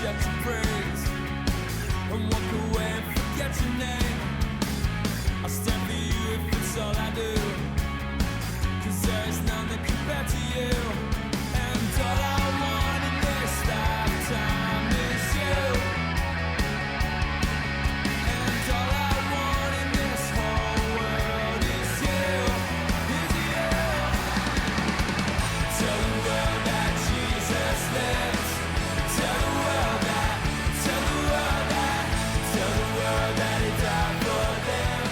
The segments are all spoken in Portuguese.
forget your praise and walk away and forget your name. I stand for you if it's all I do, 'cause there's none that compare to you. And all I want in this lifetime is you. And all I want in this whole world is you, is you. Tell the world that Jesus lives. Tell the world that, tell the world that, tell the world that he died for them.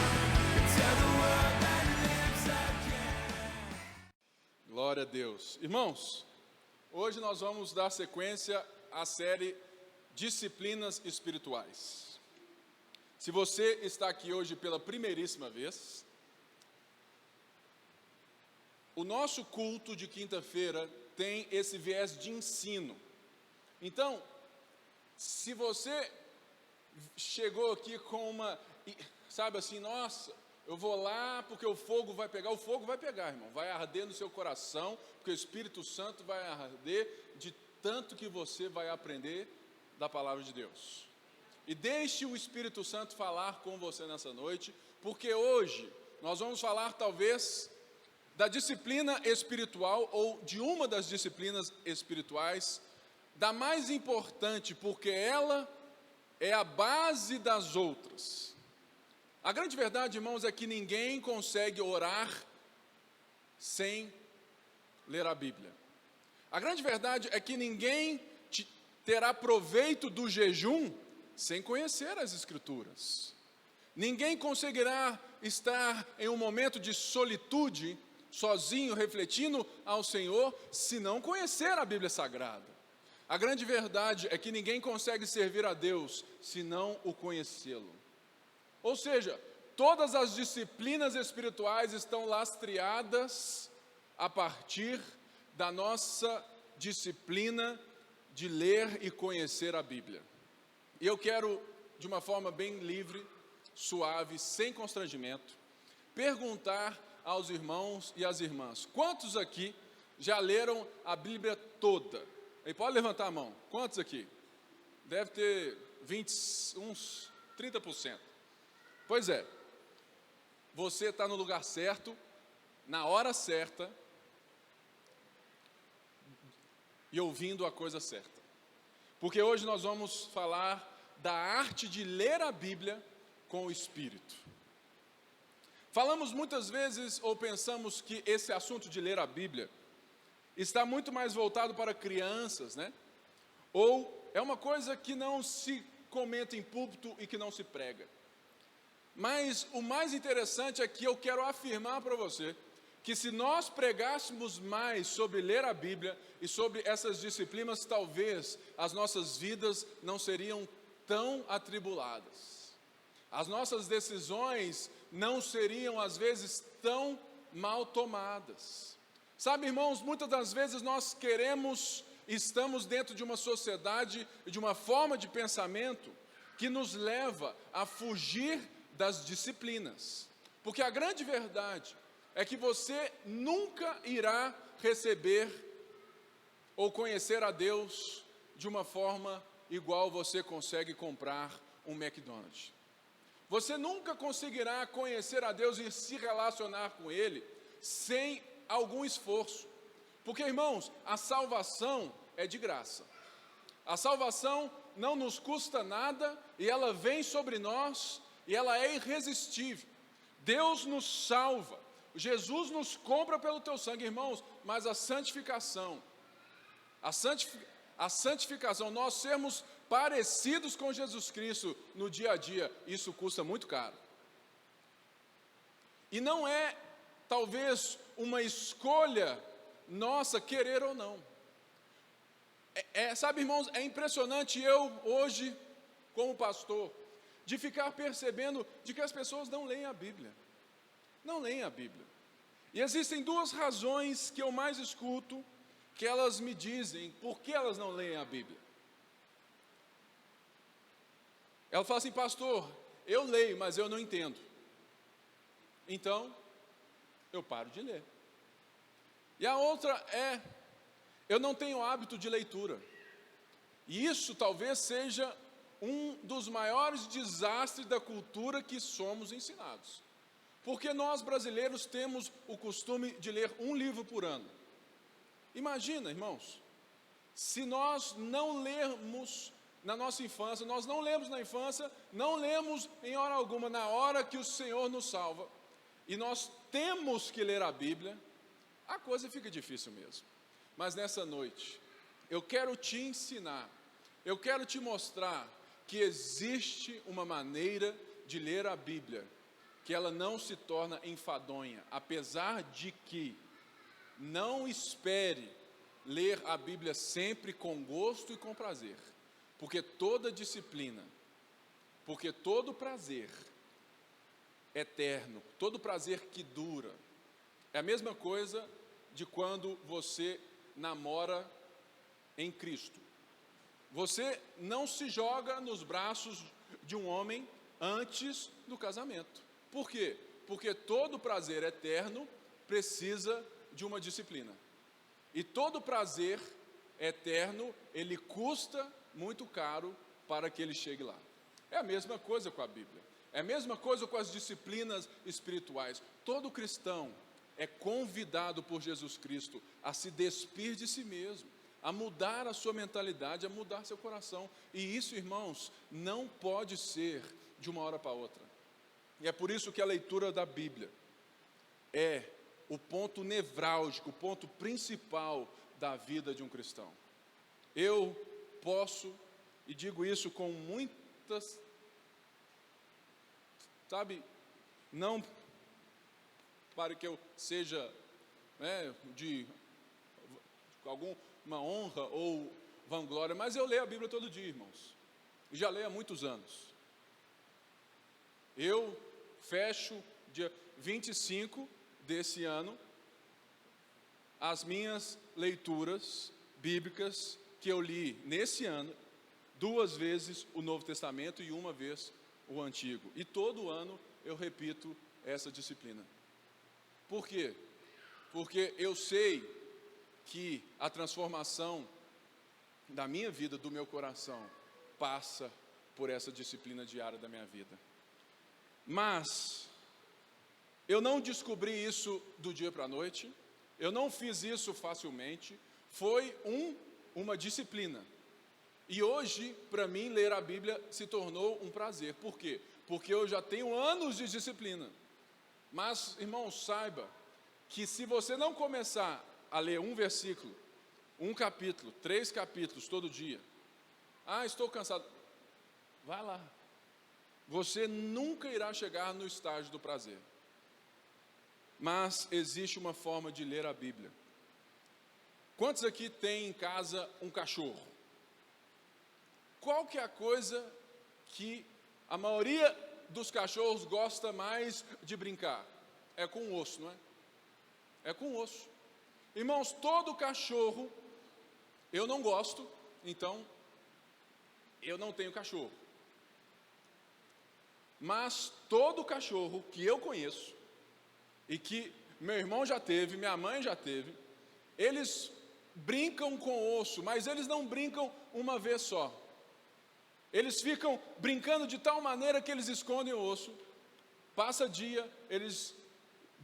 Tell the world that he lives again. Glória a Deus. Irmãos, hoje nós vamos dar sequência à série Disciplinas Espirituais. Se você está aqui hoje pela primeiríssima vez, o nosso culto de quinta-feira tem esse viés de ensino. Então, se você chegou aqui com sabe assim, nossa, eu vou lá porque o fogo vai pegar, irmão, vai arder no seu coração, porque o Espírito Santo vai arder de tanto que você vai aprender da palavra de Deus. E deixe o Espírito Santo falar com você nessa noite, porque hoje nós vamos falar talvez da disciplina espiritual, ou de uma das disciplinas espirituais, da mais importante, porque ela é a base das outras. A grande verdade, irmãos, é que ninguém consegue orar sem ler a Bíblia. A grande verdade é que ninguém terá proveito do jejum sem conhecer as Escrituras. Ninguém conseguirá estar em um momento de solitude, sozinho, refletindo ao Senhor, se não conhecer a Bíblia Sagrada. A grande verdade é que ninguém consegue servir a Deus se não o conhecê-lo. Ou seja, todas as disciplinas espirituais estão lastreadas a partir da nossa disciplina de ler e conhecer a Bíblia. E eu quero, de uma forma bem livre, suave, sem constrangimento, perguntar aos irmãos e às irmãs: quantos aqui já leram a Bíblia toda? E pode levantar a mão. Quantos aqui? Deve ter uns 30%. Pois é, você está no lugar certo, na hora certa, e ouvindo a coisa certa. Porque hoje nós vamos falar da arte de ler a Bíblia com o Espírito. Falamos muitas vezes, ou pensamos que esse assunto de ler a Bíblia está muito mais voltado para crianças, né? Ou é uma coisa que não se comenta em púlpito e que não se prega. Mas o mais interessante é que eu quero afirmar para você que se nós pregássemos mais sobre ler a Bíblia e sobre essas disciplinas, talvez as nossas vidas não seriam tão atribuladas. As nossas decisões não seriam, às vezes, tão mal tomadas. Sabe, irmãos, muitas das vezes nós estamos dentro de uma sociedade, de uma forma de pensamento que nos leva a fugir das disciplinas. Porque a grande verdade é que você nunca irá receber ou conhecer a Deus de uma forma igual você consegue comprar um McDonald's. Você nunca conseguirá conhecer a Deus e se relacionar com Ele sem algum esforço. Porque, irmãos, a salvação é de graça. A salvação não nos custa nada e ela vem sobre nós e ela é irresistível. Deus nos salva. Jesus nos compra pelo teu sangue, irmãos, mas a santificação, nós sermos parecidos com Jesus Cristo no dia a dia, isso custa muito caro. E não é, talvez, uma escolha nossa querer ou não. Sabe, irmãos, é impressionante eu hoje, como pastor, de ficar percebendo de que as pessoas não leem a Bíblia. Não leem a Bíblia. E existem duas razões que eu mais escuto, que elas me dizem por que elas não leem a Bíblia. Ela fala assim: pastor, eu leio, mas eu não entendo. Então, eu paro de ler. E a outra é: eu não tenho hábito de leitura. E isso talvez seja um dos maiores desastres da cultura que somos ensinados. Porque nós brasileiros temos o costume de ler um livro por ano. Imagina, irmãos, se nós não lermos na nossa infância, nós não lemos na infância, não lemos em hora alguma, na hora que o Senhor nos salva, e nós temos que ler a Bíblia, a coisa fica difícil mesmo. Mas nessa noite, eu quero te ensinar, eu quero te mostrar que existe uma maneira de ler a Bíblia, que ela não se torna enfadonha, apesar de que não espere ler a Bíblia sempre com gosto e com prazer, porque toda disciplina, porque todo prazer eterno, todo prazer que dura, é a mesma coisa de quando você namora em Cristo. Você não se joga nos braços de um homem antes do casamento. Por quê? Porque todo prazer eterno precisa de uma disciplina. E todo prazer eterno, ele custa muito caro para que ele chegue lá. É a mesma coisa com a Bíblia. É a mesma coisa com as disciplinas espirituais. Todo cristão é convidado por Jesus Cristo a se despir de si mesmo, a mudar a sua mentalidade, a mudar seu coração. E isso, irmãos, não pode ser de uma hora para outra. E é por isso que a leitura da Bíblia é o ponto nevrálgico, o ponto principal da vida de um cristão. Eu posso, e digo isso com muitas, não para que eu seja de alguma honra ou vanglória, mas eu leio a Bíblia todo dia, irmãos, e já leio há muitos anos. Eu fecho dia 25 desse ano as minhas leituras bíblicas que eu li nesse ano, 2 vezes o Novo Testamento e 1 vez o Antigo. E todo ano eu repito essa disciplina. Por quê? Porque eu sei que a transformação da minha vida, do meu coração, passa por essa disciplina diária da minha vida. Mas eu não descobri isso do dia para a noite, eu não fiz isso facilmente, foi uma disciplina. E hoje, para mim, ler a Bíblia se tornou um prazer. Por quê? Porque eu já tenho anos de disciplina. Mas, irmão, saiba que se você não começar a ler um versículo, um capítulo, 3 capítulos todo dia, estou cansado, vai lá. Você nunca irá chegar no estágio do prazer. Mas existe uma forma de ler a Bíblia. Quantos aqui têm em casa um cachorro? Qual que é a coisa que a maioria dos cachorros gosta mais de brincar? É com o osso, não é? É com o osso. Irmãos, todo cachorro, eu não gosto, então eu não tenho cachorro. Mas todo cachorro que eu conheço, e que meu irmão já teve, minha mãe já teve, eles brincam com osso, mas eles não brincam uma vez só. Eles ficam brincando de tal maneira que eles escondem o osso, passa dia, eles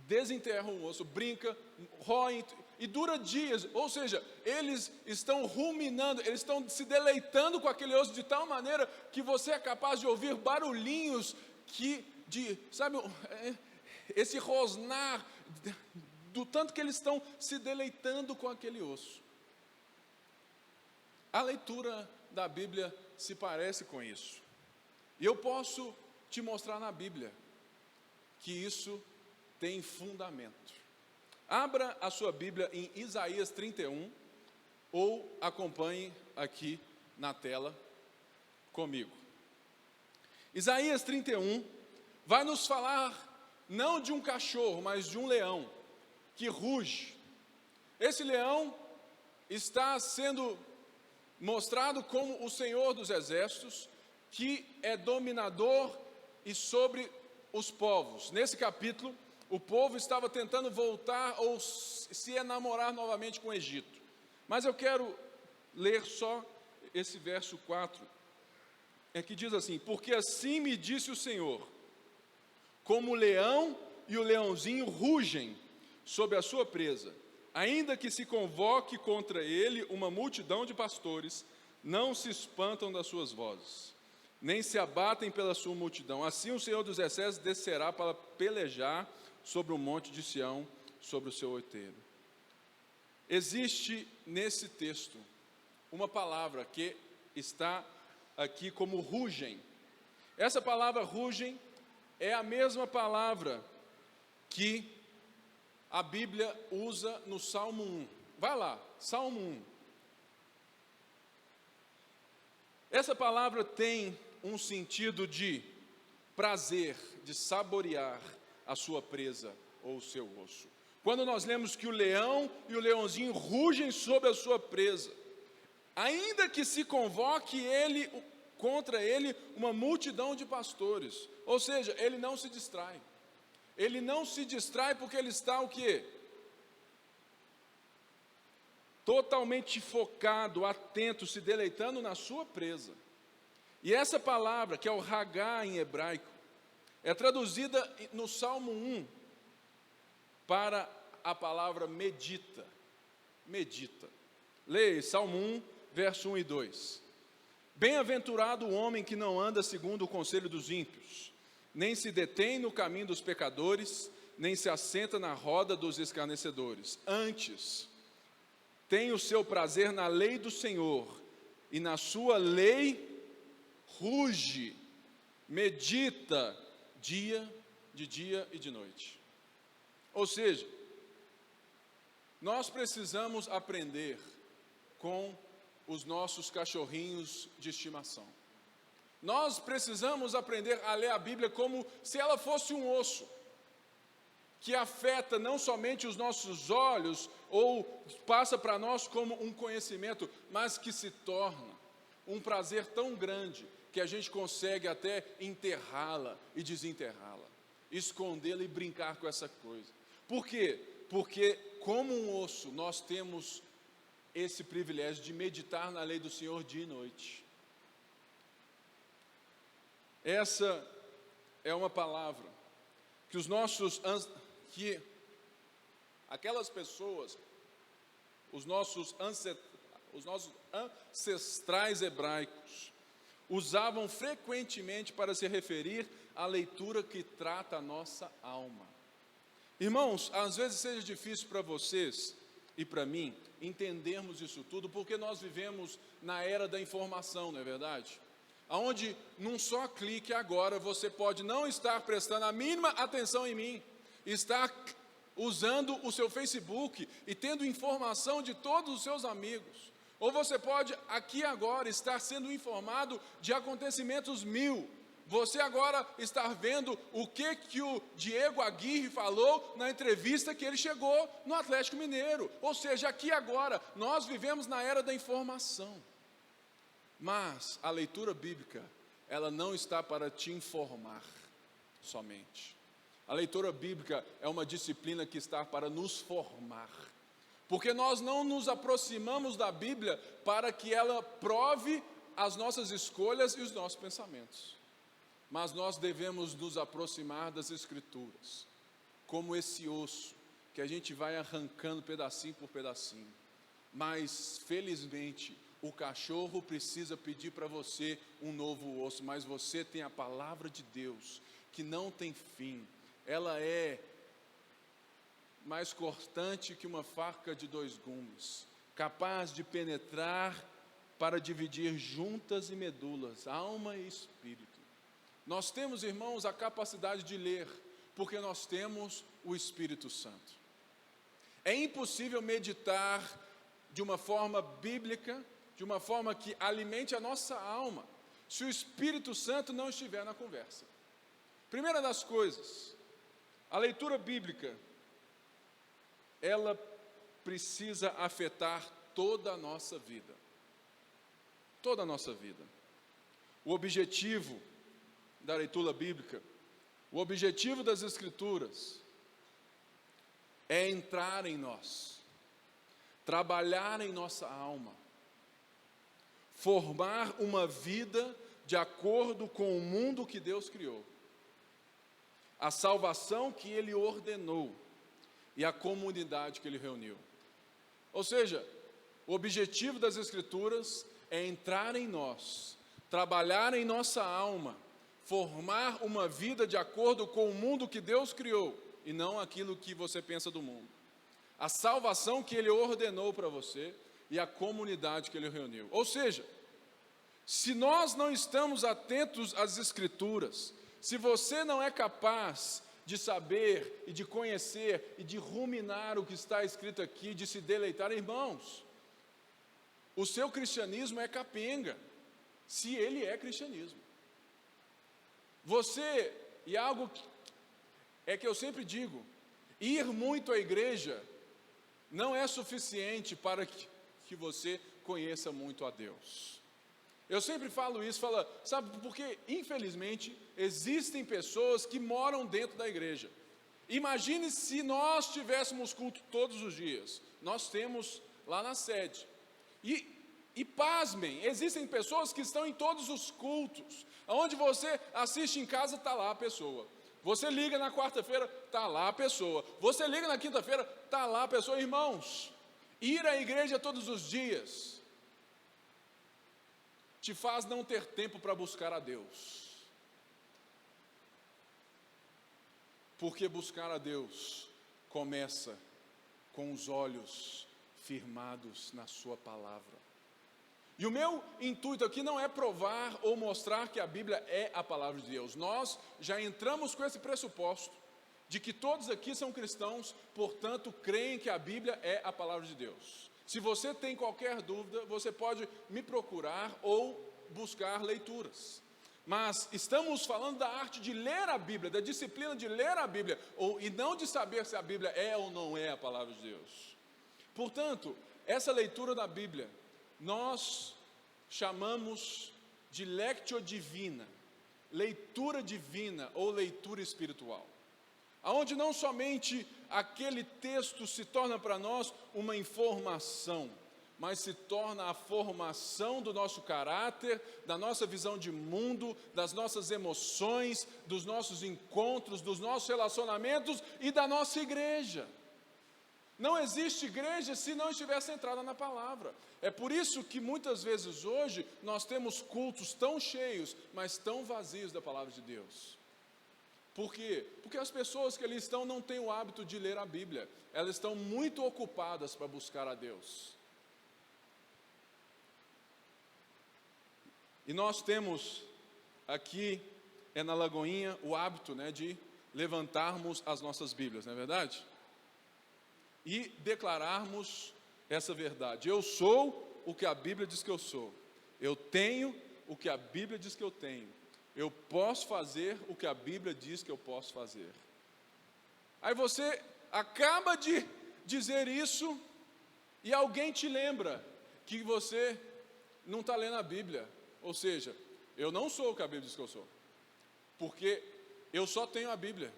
desenterram o osso, brinca, roem, e dura dias, ou seja, eles estão ruminando, eles estão se deleitando com aquele osso de tal maneira que você é capaz de ouvir barulhinhos esse rosnar, do tanto que eles estão se deleitando com aquele osso. A leitura da Bíblia se parece com isso. E eu posso te mostrar na Bíblia que isso tem fundamento. Abra a sua Bíblia em Isaías 31 ou acompanhe aqui na tela comigo. Isaías 31 vai nos falar não de um cachorro, mas de um leão que ruge. Esse leão está sendo mostrado como o Senhor dos Exércitos, que é dominador e sobre os povos. Nesse capítulo, o povo estava tentando voltar ou se enamorar novamente com o Egito. Mas eu quero ler só esse verso 4, é que diz assim: porque assim me disse o Senhor, como o leão e o leãozinho rugem sob a sua presa, ainda que se convoque contra ele uma multidão de pastores, não se espantam das suas vozes, nem se abatem pela sua multidão. Assim o Senhor dos Exércitos descerá para pelejar sobre o monte de Sião, sobre o seu outeiro. Existe nesse texto uma palavra que está aqui como rugem. Essa palavra rugem é a mesma palavra que a Bíblia usa no Salmo 1. Vai lá, Salmo 1. Essa palavra tem um sentido de prazer, de saborear a sua presa ou o seu osso. Quando nós lemos que o leão e o leãozinho rugem sobre a sua presa, ainda que se convoque contra ele uma multidão de pastores, ou seja, ele não se distrai. Ele não se distrai porque ele está o quê? Totalmente focado, atento, se deleitando na sua presa. E essa palavra, que é o Hagá em hebraico, é traduzida no Salmo 1 para a palavra medita. Medita. Leia Salmo 1, verso 1 e 2. Bem-aventurado o homem que não anda segundo o conselho dos ímpios, nem se detém no caminho dos pecadores, nem se assenta na roda dos escarnecedores. Antes, tem o seu prazer na lei do Senhor, e na sua lei ruge, medita, de dia e de noite. Ou seja, nós precisamos aprender com os nossos cachorrinhos de estimação. Nós precisamos aprender a ler a Bíblia como se ela fosse um osso, que afeta não somente os nossos olhos, ou passa para nós como um conhecimento, mas que se torna um prazer tão grande, que a gente consegue até enterrá-la e desenterrá-la, escondê-la e brincar com essa coisa. Por quê? Porque como um osso, nós temos esse privilégio de meditar na lei do Senhor dia e noite. Essa é uma palavra que aquelas pessoas, os nossos ancestrais hebraicos, usavam frequentemente para se referir à leitura que trata a nossa alma. Irmãos, às vezes seja difícil para vocês e para mim entendermos isso tudo, porque nós vivemos na era da informação, não é verdade? Onde num só clique agora você pode não estar prestando a mínima atenção em mim, estar usando o seu Facebook e tendo informação de todos os seus amigos, ou você pode aqui agora estar sendo informado de acontecimentos 1000. Você agora está vendo o que o Diego Aguirre falou na entrevista que ele chegou no Atlético Mineiro. Ou seja, aqui agora, nós vivemos na era da informação. Mas a leitura bíblica, ela não está para te informar somente. A leitura bíblica é uma disciplina que está para nos formar. Porque nós não nos aproximamos da Bíblia para que ela prove as nossas escolhas e os nossos pensamentos. Mas nós devemos nos aproximar das Escrituras, como esse osso, que a gente vai arrancando pedacinho por pedacinho. Mas, felizmente, o cachorro precisa pedir para você um novo osso, mas você tem a palavra de Deus, que não tem fim. Ela é mais cortante que uma faca de 2 gumes, capaz de penetrar para dividir juntas e medulas, alma e espírito. Nós temos, irmãos, a capacidade de ler, porque nós temos o Espírito Santo. É impossível meditar de uma forma bíblica, de uma forma que alimente a nossa alma, se o Espírito Santo não estiver na conversa. Primeira das coisas, a leitura bíblica, ela precisa afetar toda a nossa vida. Toda a nossa vida. O objetivo da leitura bíblica, o objetivo das Escrituras é entrar em nós, trabalhar em nossa alma, formar uma vida de acordo com o mundo que Deus criou, a salvação que Ele ordenou e a comunidade que Ele reuniu. Ou seja, o objetivo das Escrituras é entrar em nós, trabalhar em nossa alma, formar uma vida de acordo com o mundo que Deus criou e não aquilo que você pensa do mundo. A salvação que Ele ordenou para você e a comunidade que Ele reuniu. Ou seja, se nós não estamos atentos às Escrituras, se você não é capaz de saber e de conhecer e de ruminar o que está escrito aqui, de se deleitar, irmãos, o seu cristianismo é capenga, se ele é cristianismo. Você, e algo que eu sempre digo, ir muito à igreja não é suficiente para que você conheça muito a Deus. Eu sempre falo isso, sabe, porque infelizmente existem pessoas que moram dentro da igreja. Imagine se nós tivéssemos culto todos os dias. Nós temos lá na sede. E pasmem, existem pessoas que estão em todos os cultos. Onde você assiste em casa, está lá a pessoa. Você liga na quarta-feira, está lá a pessoa. Você liga na quinta-feira, está lá a pessoa. Irmãos, ir à igreja todos os dias te faz não ter tempo para buscar a Deus. Porque buscar a Deus começa com os olhos firmados na sua palavra. E o meu intuito aqui não é provar ou mostrar que a Bíblia é a palavra de Deus. Nós já entramos com esse pressuposto de que todos aqui são cristãos, portanto, creem que a Bíblia é a palavra de Deus. Se você tem qualquer dúvida, você pode me procurar ou buscar leituras. Mas estamos falando da arte de ler a Bíblia, da disciplina de ler a Bíblia, e não de saber se a Bíblia é ou não é a palavra de Deus. Portanto, essa leitura da Bíblia, nós chamamos de lectio divina, leitura divina ou leitura espiritual. Onde não somente aquele texto se torna para nós uma informação, mas se torna a formação do nosso caráter, da nossa visão de mundo, das nossas emoções, dos nossos encontros, dos nossos relacionamentos e da nossa igreja. Não existe igreja se não estiver centrada na palavra. É por isso que muitas vezes hoje nós temos cultos tão cheios, mas tão vazios da palavra de Deus. Por quê? Porque as pessoas que ali estão não têm o hábito de ler a Bíblia. Elas estão muito ocupadas para buscar a Deus. E nós temos aqui, na Lagoinha, o hábito, de levantarmos as nossas Bíblias, não é verdade? E declararmos essa verdade. Eu sou o que a Bíblia diz que eu sou. Eu tenho o que a Bíblia diz que eu tenho. Eu posso fazer o que a Bíblia diz que eu posso fazer. Aí você acaba de dizer isso e alguém te lembra que você não está lendo a Bíblia. Ou seja, eu não sou o que a Bíblia diz que eu sou, porque eu só tenho a Bíblia.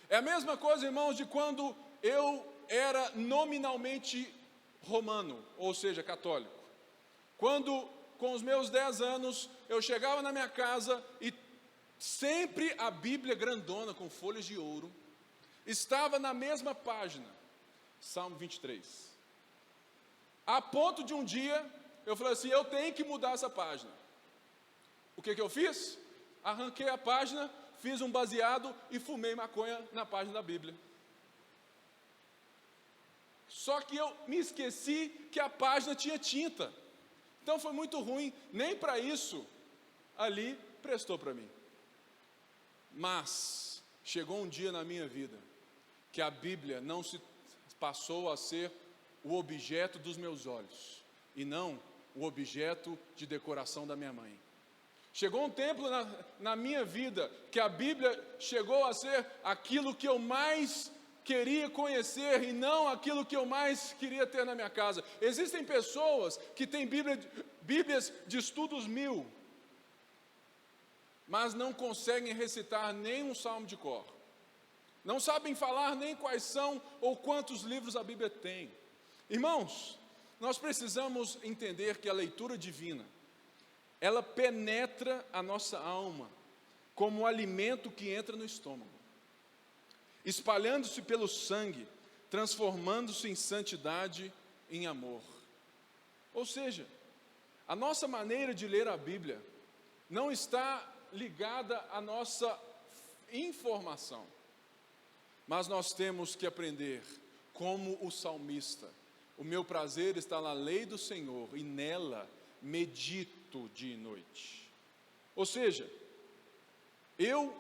É a mesma coisa, irmãos, de quando eu era nominalmente romano, ou seja, católico. Quando, com os meus 10 anos, eu chegava na minha casa e sempre a Bíblia grandona, com folhas de ouro, estava na mesma página, Salmo 23. A ponto de um dia, eu falei assim, eu tenho que mudar essa página. O que eu fiz? Arranquei a página, fiz um baseado e fumei maconha na página da Bíblia. Só que eu me esqueci que a página tinha tinta. Então foi muito ruim, nem para isso ali prestou para mim. Mas chegou um dia na minha vida que a Bíblia não se passou a ser o objeto dos meus olhos e não o objeto de decoração da minha mãe. Chegou um tempo na minha vida que a Bíblia chegou a ser aquilo que eu mais queria conhecer e não aquilo que eu mais queria ter na minha casa. Existem pessoas que têm Bíblias de estudos 1000, mas não conseguem recitar nem um salmo de cor. Não sabem falar nem quais são ou quantos livros a Bíblia tem. Irmãos, nós precisamos entender que a leitura divina ela penetra a nossa alma como um alimento que entra no estômago, espalhando-se pelo sangue, transformando-se em santidade, em amor. Ou seja, a nossa maneira de ler a Bíblia não está ligada à nossa informação, mas nós temos que aprender, como o salmista: o meu prazer está na lei do Senhor, e nela medito dia e noite. Ou seja, eu,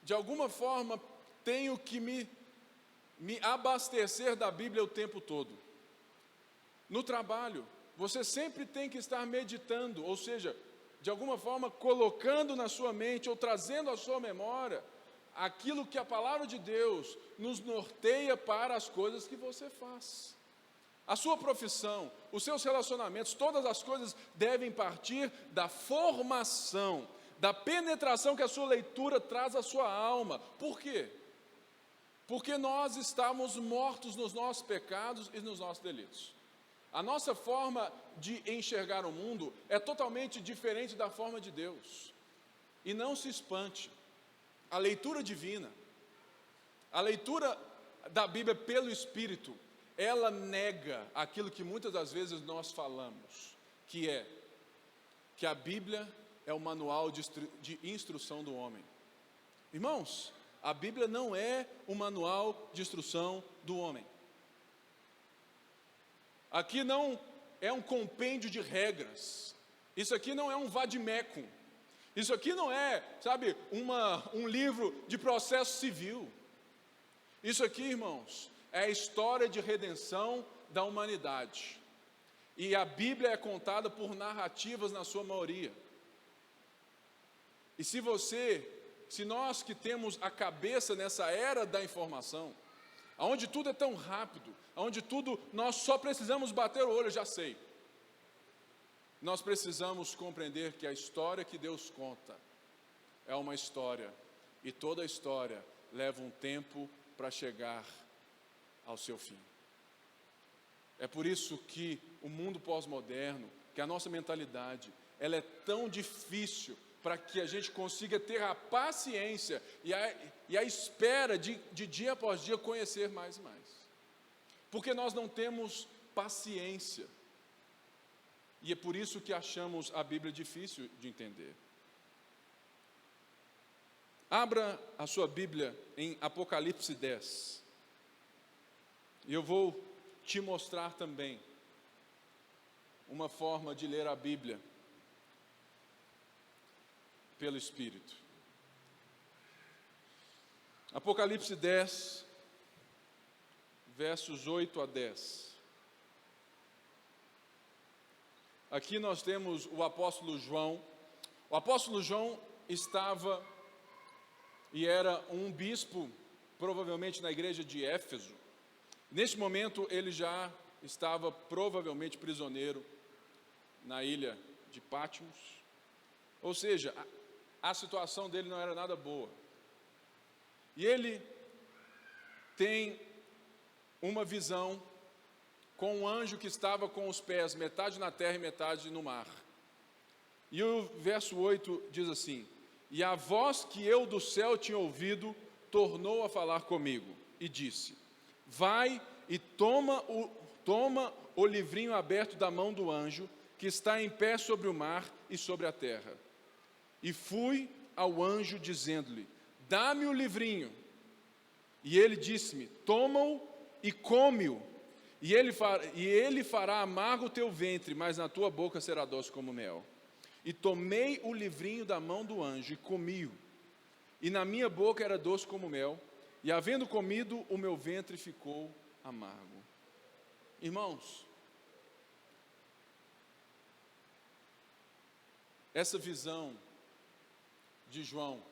de alguma forma, tenho que me abastecer da Bíblia o tempo todo. No trabalho, você sempre tem que estar meditando, ou seja, de alguma forma colocando na sua mente ou trazendo à sua memória aquilo que a palavra de Deus nos norteia para as coisas que você faz. A sua profissão, os seus relacionamentos, todas as coisas devem partir da formação, da penetração que a sua leitura traz à sua alma. Por quê? Porque nós estamos mortos nos nossos pecados e nos nossos delitos. A nossa forma de enxergar o mundo é totalmente diferente da forma de Deus. E não se espante, a leitura divina, a leitura da Bíblia pelo Espírito, ela nega aquilo que muitas das vezes nós falamos, que a Bíblia é o manual de instrução do homem. Irmãos, a Bíblia não é o manual de instrução do homem. Aqui não é um compêndio de regras. Isso aqui não é um vade-mecum. Isso aqui não é, sabe, um livro de processo civil. Isso aqui, irmãos, é a história de redenção da humanidade. E a Bíblia é contada por narrativas na sua maioria. E se nós que temos a cabeça nessa era da informação, onde tudo é tão rápido, onde tudo nós só precisamos bater o olho, eu já sei. Nós precisamos compreender que a história que Deus conta é uma história, e toda história leva um tempo para chegar ao seu fim. É por isso que o mundo pós-moderno, que a nossa mentalidade, ela é tão difícil para que a gente consiga ter a paciência e a espera de dia após dia conhecer mais e mais. Porque nós não temos paciência. E é por isso que achamos a Bíblia difícil de entender. Abra a sua Bíblia em Apocalipse 10. E eu vou te mostrar também uma forma de ler a Bíblia pelo Espírito. Apocalipse 10, versos 8 a 10. Aqui nós temos o apóstolo João. O apóstolo João estava e era um bispo, provavelmente na igreja de Éfeso. Neste momento ele já estava provavelmente prisioneiro na ilha de Patmos. Ou seja, a situação dele não era nada boa. E ele tem uma visão com um anjo que estava com os pés, metade na terra e metade no mar. E o verso 8 diz assim: e a voz que eu do céu tinha ouvido, tornou a falar comigo, e disse: vai e toma o livrinho aberto da mão do anjo, que está em pé sobre o mar e sobre a terra. E fui ao anjo, dizendo-lhe: dá-me o livrinho. E ele disse-me: toma-o e come-o, e ele fará amargo o teu ventre, mas na tua boca será doce como mel. E tomei o livrinho da mão do anjo e comi-o, e na minha boca era doce como mel, e havendo comido, o meu ventre ficou amargo. Irmãos, essa visão de João,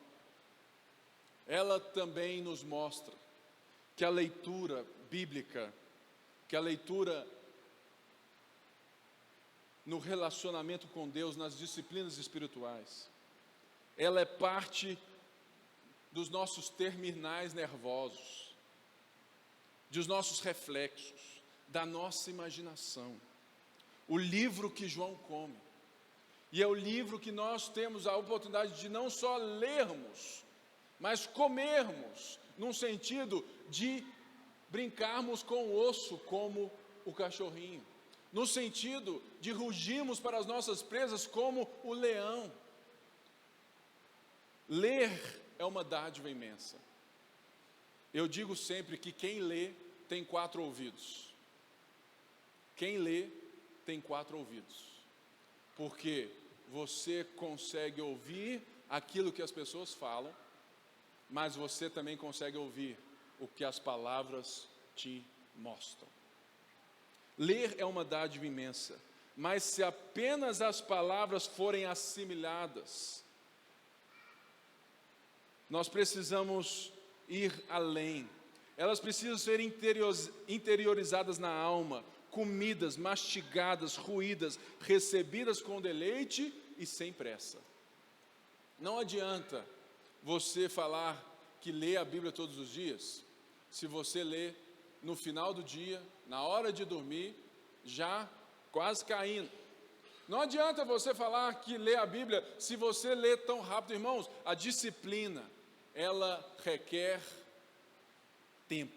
ela também nos mostra que a leitura bíblica, que a leitura no relacionamento com Deus, nas disciplinas espirituais, ela é parte dos nossos terminais nervosos, dos nossos reflexos, da nossa imaginação. O livro que João come. E é o livro que nós temos a oportunidade de não só lermos, mas comermos, num sentido de brincarmos com o osso como o cachorrinho, no sentido de rugirmos para as nossas presas como o leão. Ler é uma dádiva imensa. Eu digo sempre que quem lê tem 4 ouvidos. Quem lê tem 4 ouvidos. Porque você consegue ouvir aquilo que as pessoas falam, mas você também consegue ouvir o que as palavras te mostram. Ler é uma dádiva imensa, mas se apenas as palavras forem assimiladas, nós precisamos ir além. Elas precisam ser interiorizadas na alma, comidas, mastigadas, ruídas, recebidas com deleite e sem pressa. Não adianta você falar que lê a Bíblia todos os dias, se você lê no final do dia, na hora de dormir, já quase caindo. Não adianta você falar que lê a Bíblia se você lê tão rápido. Irmãos, a disciplina, ela requer tempo,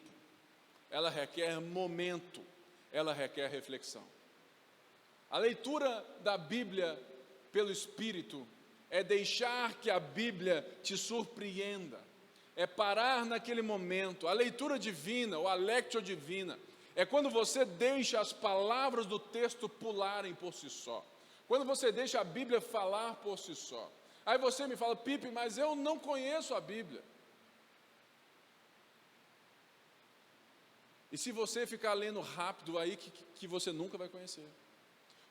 ela requer momento, ela requer reflexão. A leitura da Bíblia pelo Espírito é deixar que a Bíblia te surpreenda, é parar naquele momento. A leitura divina, ou a lectio divina, é quando você deixa as palavras do texto pularem por si só, quando você deixa a Bíblia falar por si só. Aí você me fala: Pipe, mas eu não conheço a Bíblia. E se você ficar lendo rápido, aí que você nunca vai conhecer.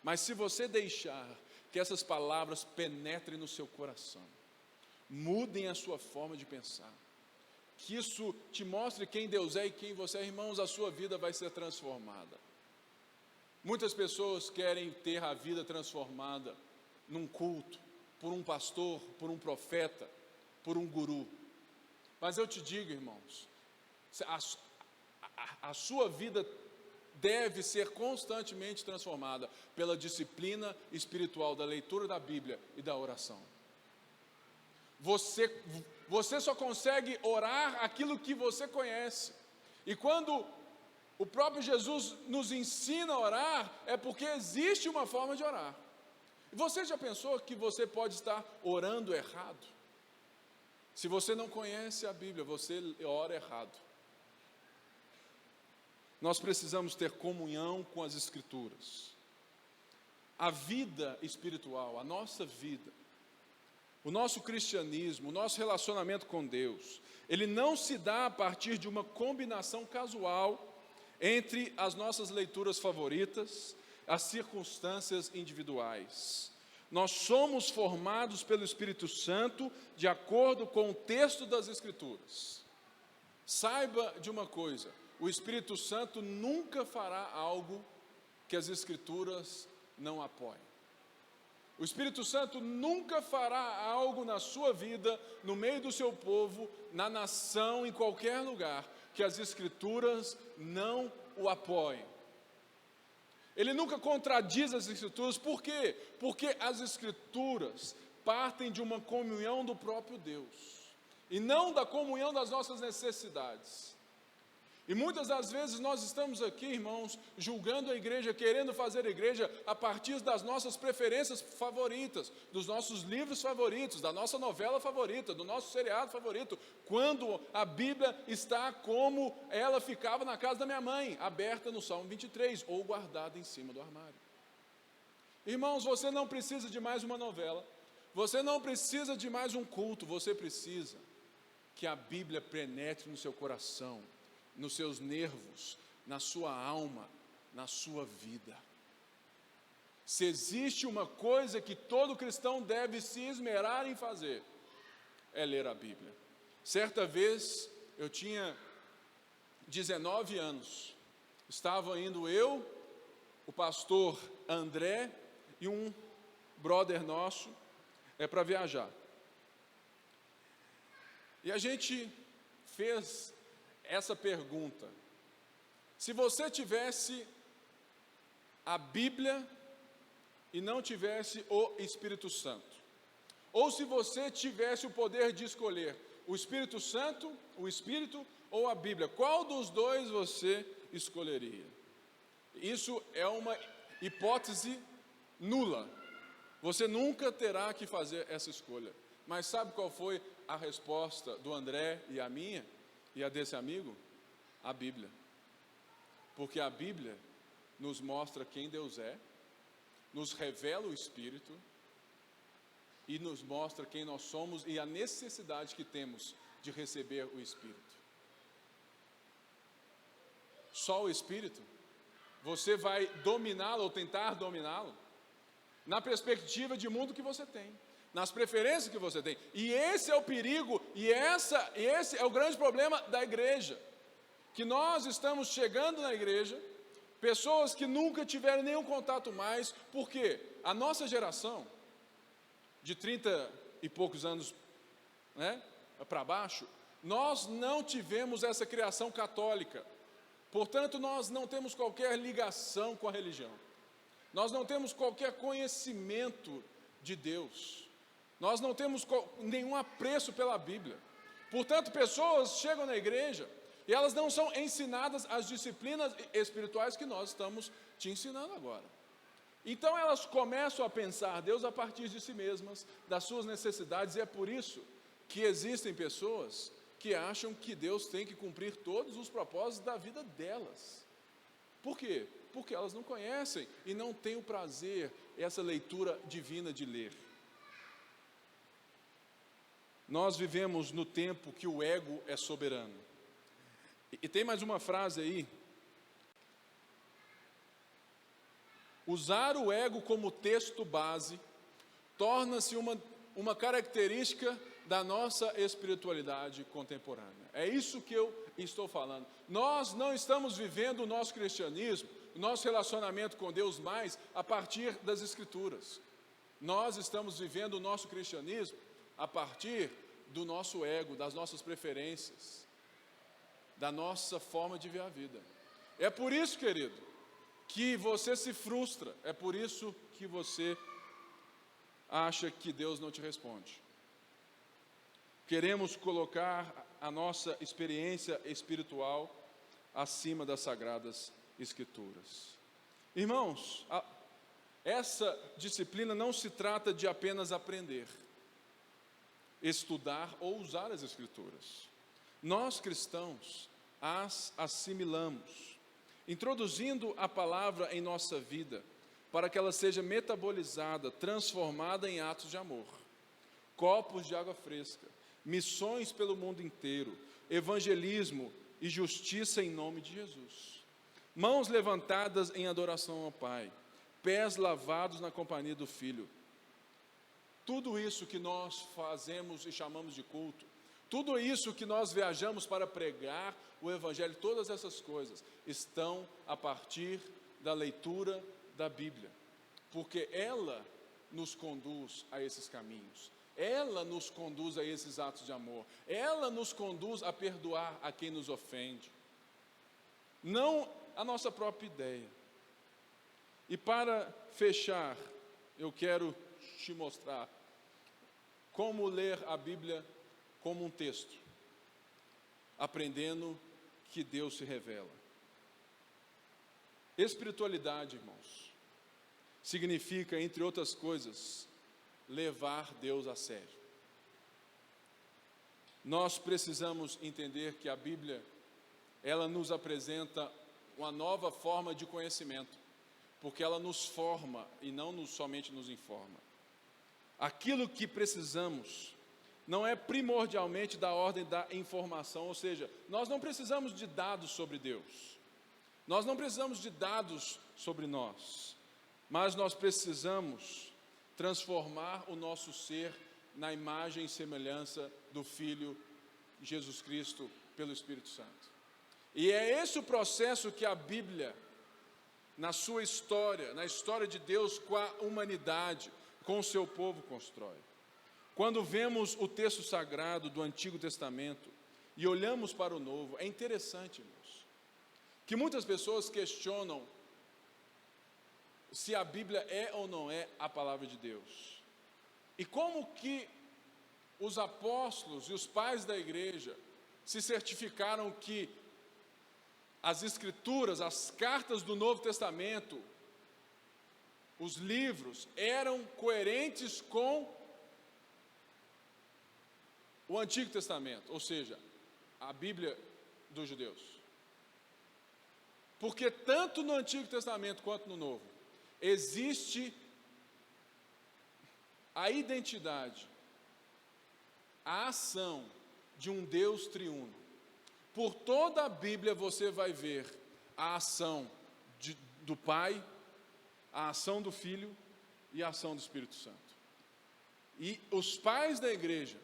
Mas se você deixar que essas palavras penetrem no seu coração, mudem a sua forma de pensar, que isso te mostre quem Deus é e quem você é, irmãos, a sua vida vai ser transformada. Muitas pessoas querem ter a vida transformada num culto, por um pastor, por um profeta, por um guru. Mas eu te digo, irmãos, a sua vida deve ser constantemente transformada pela disciplina espiritual da leitura da Bíblia e da oração. Você só consegue orar aquilo que você conhece. E quando o próprio Jesus nos ensina a orar, é porque existe uma forma de orar. Você já pensou que você pode estar orando errado? Se você não conhece a Bíblia, você ora errado. Nós precisamos ter comunhão com as Escrituras. A vida espiritual, a nossa vida, o nosso cristianismo, o nosso relacionamento com Deus, ele não se dá a partir de uma combinação casual entre as nossas leituras favoritas, as circunstâncias individuais. Nós somos formados pelo Espírito Santo de acordo com o texto das Escrituras. Saiba de uma coisa: o Espírito Santo nunca fará algo que as Escrituras não apoiem. O Espírito Santo nunca fará algo na sua vida, no meio do seu povo, na nação, em qualquer lugar, que as Escrituras não o apoiem. Ele nunca contradiz as Escrituras. Por quê? Porque as Escrituras partem de uma comunhão do próprio Deus, e não da comunhão das nossas necessidades. E muitas das vezes nós estamos aqui, irmãos, julgando a igreja, querendo fazer a igreja a partir das nossas preferências favoritas, dos nossos livros favoritos, da nossa novela favorita, do nosso seriado favorito, quando a Bíblia está como ela ficava na casa da minha mãe, aberta no Salmo 23, ou guardada em cima do armário. Irmãos, você não precisa de mais uma novela, você não precisa de mais um culto, você precisa que a Bíblia penetre no seu coração, nos seus nervos, na sua alma, na sua vida. Se existe uma coisa que todo cristão deve se esmerar em fazer, é ler a Bíblia. Certa vez, eu tinha 19 anos, estava indo eu, o pastor André e um brother nosso, para viajar. E a gente fez essa pergunta: se você tivesse a Bíblia e não tivesse o Espírito Santo, ou se você tivesse o poder de escolher o Espírito Santo, o Espírito ou a Bíblia, qual dos dois você escolheria? Isso é uma hipótese nula. Você nunca terá que fazer essa escolha. Mas sabe qual foi a resposta do André e a minha e a desse amigo? A Bíblia. Porque a Bíblia nos mostra quem Deus é, nos revela o Espírito e nos mostra quem nós somos e a necessidade que temos de receber o Espírito. Só o Espírito? Você vai dominá-lo ou tentar dominá-lo na perspectiva de mundo que você tem, nas preferências que você tem. E esse é o perigo, e esse é o grande problema da igreja, que nós estamos chegando na igreja, pessoas que nunca tiveram nenhum contato mais, porque a nossa geração, de 30 e poucos anos, né, para baixo, nós não tivemos essa criação católica, portanto nós não temos qualquer ligação com a religião, nós não temos qualquer conhecimento de Deus, nós não temos nenhum apreço pela Bíblia, portanto pessoas chegam na igreja e elas não são ensinadas as disciplinas espirituais que nós estamos te ensinando agora. Então elas começam a pensar Deus a partir de si mesmas, das suas necessidades, e é por isso que existem pessoas que acham que Deus tem que cumprir todos os propósitos da vida delas. Por quê? Porque elas não conhecem e não têm o prazer, essa leitura divina de ler. Nós vivemos no tempo que o ego é soberano. E tem mais uma frase aí. Usar o ego como texto base torna-se uma característica da nossa espiritualidade contemporânea. É isso que eu estou falando. Nós não estamos vivendo o nosso cristianismo, o nosso relacionamento com Deus mais a partir das Escrituras. Nós estamos vivendo o nosso cristianismo a partir do nosso ego, das nossas preferências, da nossa forma de ver a vida. É por isso, querido, que você se frustra, é por isso que você acha que Deus não te responde. Queremos colocar a nossa experiência espiritual acima das Sagradas Escrituras. Irmãos, essa disciplina não se trata de apenas aprender, estudar ou usar as Escrituras. Nós cristãos as assimilamos, introduzindo a palavra em nossa vida, para que ela seja metabolizada, transformada em atos de amor, copos de água fresca, missões pelo mundo inteiro, evangelismo e justiça em nome de Jesus. Mãos levantadas em adoração ao Pai, pés lavados na companhia do Filho. Tudo isso que nós fazemos e chamamos de culto, tudo isso que nós viajamos para pregar o Evangelho, todas essas coisas estão a partir da leitura da Bíblia, porque ela nos conduz a esses caminhos, ela nos conduz a esses atos de amor, ela nos conduz a perdoar a quem nos ofende, não a nossa própria ideia. E para fechar, eu quero te mostrar como ler a Bíblia como um texto, aprendendo que Deus se revela. Espiritualidade, irmãos, significa, entre outras coisas, levar Deus a sério. Nós precisamos entender que a Bíblia, ela nos apresenta uma nova forma de conhecimento, porque ela nos forma e não somente nos informa. Aquilo que precisamos não é primordialmente da ordem da informação, ou seja, nós não precisamos de dados sobre Deus, nós não precisamos de dados sobre nós, mas nós precisamos transformar o nosso ser na imagem e semelhança do Filho Jesus Cristo pelo Espírito Santo. E é esse o processo que a Bíblia, na sua história, na história de Deus com a humanidade, com o seu povo, constrói. Quando vemos o texto sagrado do Antigo Testamento e olhamos para o Novo, é interessante, irmãos, que muitas pessoas questionam se a Bíblia é ou não é a palavra de Deus. E como que os apóstolos e os pais da igreja se certificaram que as escrituras, as cartas do Novo Testamento, os livros, eram coerentes com o Antigo Testamento, ou seja, a Bíblia dos judeus. Porque tanto no Antigo Testamento quanto no Novo, existe a identidade, a ação de um Deus triuno. Por toda a Bíblia você vai ver a ação do Pai, a ação do Filho e a ação do Espírito Santo. E os pais da igreja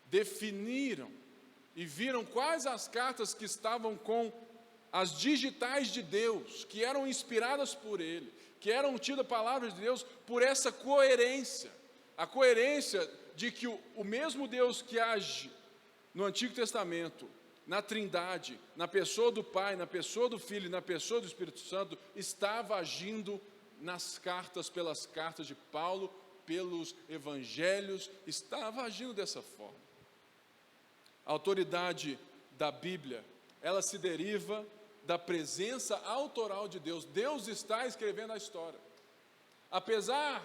definiram e viram quais as cartas que estavam com as digitais de Deus, que eram inspiradas por Ele, que eram tidas palavras de Deus por essa coerência. A coerência de que o mesmo Deus que age no Antigo Testamento, na Trindade, na pessoa do Pai, na pessoa do Filho, na pessoa do Espírito Santo, estava agindo nas cartas, pelas cartas de Paulo, pelos evangelhos, estava agindo dessa forma. A autoridade da Bíblia, ela se deriva da presença autoral de Deus. Deus está escrevendo a história. Apesar